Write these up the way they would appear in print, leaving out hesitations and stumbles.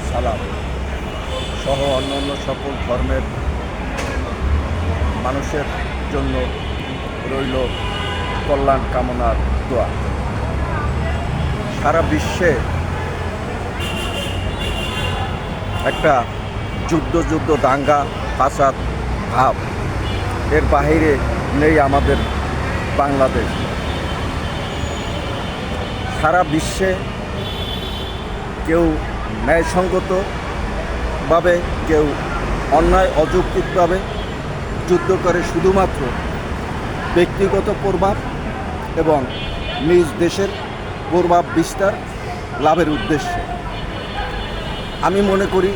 সালাম সহ অন্যান্য সকল ধর্মের মানুষের জন্য রইল কল্যাণ কামনার দোয়া। সারা বিশ্বে একটা যুদ্ধ দাঙ্গা ফাসাদ ভাব, এর বাহিরে নেই আমাদের বাংলাদেশ। সারা বিশ্বে কেউ ন্যায়সঙ্গতভাবে, কেউ অন্যায় অযৌক্তিকভাবে যুদ্ধ করে শুধুমাত্র ব্যক্তিগত প্রভাব এবং নিজ দেশের প্রভাব বিস্তার লাভের উদ্দেশ্যে। আমি মনে করি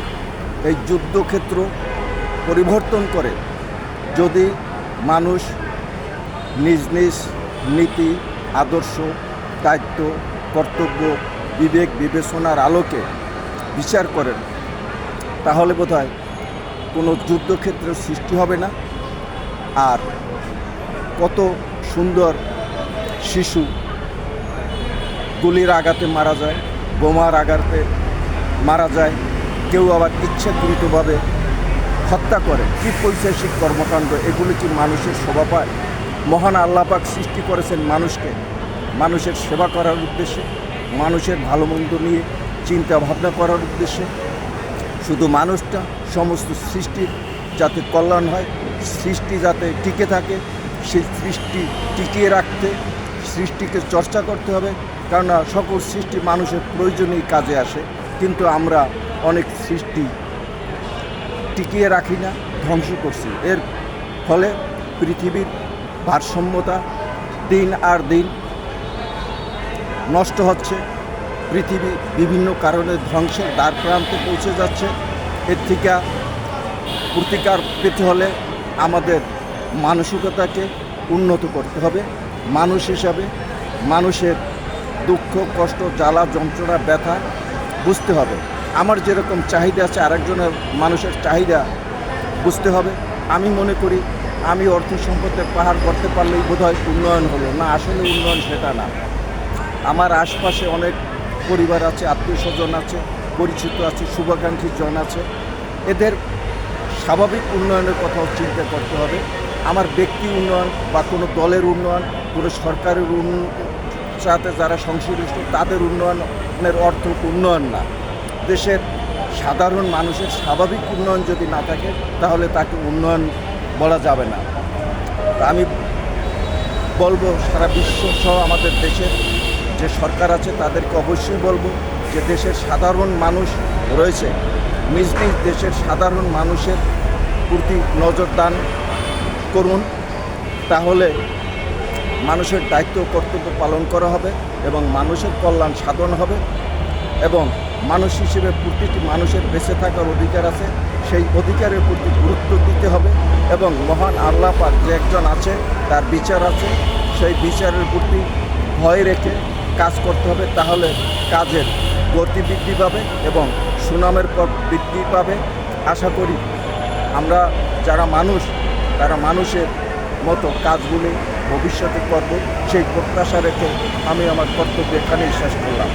এই যুদ্ধক্ষেত্র পরিবর্তন করে যদি মানুষ নিজ নিজ নীতি, আদর্শ, দায়িত্ব, কর্তব্য, বিবেক বিবেচনার আলোকে বিচার করেন, তাহলে বোধহয় কোনো যুদ্ধক্ষেত্রের সৃষ্টি হবে না। আর কত সুন্দর শিশু গুলির আঘাতে মারা যায়, বোমার আঘাতে মারা যায়, কেউ আবার ইচ্ছাকৃতভাবে হত্যা করে। কি পৈশাচিক কর্মকাণ্ড! এগুলি কি মানুষের শোভা পায়? মহান আল্লাহ পাক সৃষ্টি করেছেন মানুষকে মানুষের সেবা করার উদ্দেশ্যে, মানুষের ভালো মন্দ নিয়ে চিন্তা ভাবনা করার উদ্দেশ্যে। শুধু মানুষটা, সমস্ত সৃষ্টির যাতে কল্যাণ হয়, সৃষ্টি যাতে টিকে থাকে, সেই সৃষ্টি টিকিয়ে রাখতে সৃষ্টিকে চর্চা করতে হবে। কেননা সকল সৃষ্টি মানুষের প্রয়োজনেই কাজে আসে, কিন্তু আমরা অনেক সৃষ্টি টিকিয়ে রাখি না, ধ্বংস করছি। এর ফলে পৃথিবীর ভারসাম্যতা দিন আর দিন নষ্ট হচ্ছে। পৃথিবী বিভিন্ন কারণে ধ্বংসের দ্বার প্রান্তে পৌঁছে যাচ্ছে। এর থেকে প্রতিকার পেতে হলে আমাদের মানসিকতাকে উন্নত করতে হবে। মানুষ হিসাবে মানুষের দুঃখ, কষ্ট, জ্বালা, যন্ত্রণা, ব্যথা বুঝতে হবে। আমার যেরকম চাহিদা আছে, আরেকজনের মানুষের চাহিদা বুঝতে হবে। আমি মনে করি আমি অর্থ সম্পদের পাহাড় করতে পারলেই বোধহয় উন্নয়ন হলো না। আসলে উন্নয়ন সেটা না। আমার আশপাশে অনেক পরিবার আছে, আত্মীয় স্বজন আছে, পরিচিত আছে, শুভাকাঙ্ক্ষী জন আছে। এদের স্বাভাবিক উন্নয়নের কথাও চিন্তা করতে হবে। আমার ব্যক্তি উন্নয়ন বা কোনো দলের উন্নয়ন, কোনো সরকারের সাথে যারা সংশ্লিষ্ট তাদের উন্নয়নের অর্থ উন্নয়ন না। দেশের সাধারণ মানুষের স্বাভাবিক উন্নয়ন যদি না থাকে, তাহলে তাকে উন্নয়ন বলা যাবে না। আমি বলবো সারা বিশ্ব সহ আমাদের দেশের যে সরকার আছে তাদেরকে অবশ্যই বলবো যে দেশের সাধারণ মানুষ রয়েছে, নিজ নিজ দেশের সাধারণ মানুষের প্রতি নজরদান করুন। তাহলে মানুষের দায়িত্ব কর্তব্য পালন করা হবে এবং মানুষের কল্যাণ সাধন হবে। এবং মানুষ হিসেবে প্রতিটি মানুষের বেঁচে থাকার অধিকার আছে, সেই অধিকারের প্রতি গুরুত্ব দিতে হবে। এবং মহান আল্লাহ পাক যে একজন আছে, তার বিচার আছে, সেই বিচারের প্রতি ভয় রেখে কাজ করতে হবে। তাহলে কাজের গতি বৃদ্ধি পাবে এবং সুনামের পর বৃদ্ধি পাবে। আশা করি আমরা যারা মানুষ, তারা মানুষের মতো কাজগুলি ভবিষ্যতে করব, সেই প্রত্যাশা রেখে আমি আমার কর্তব্য এখানেই শেষ করলাম।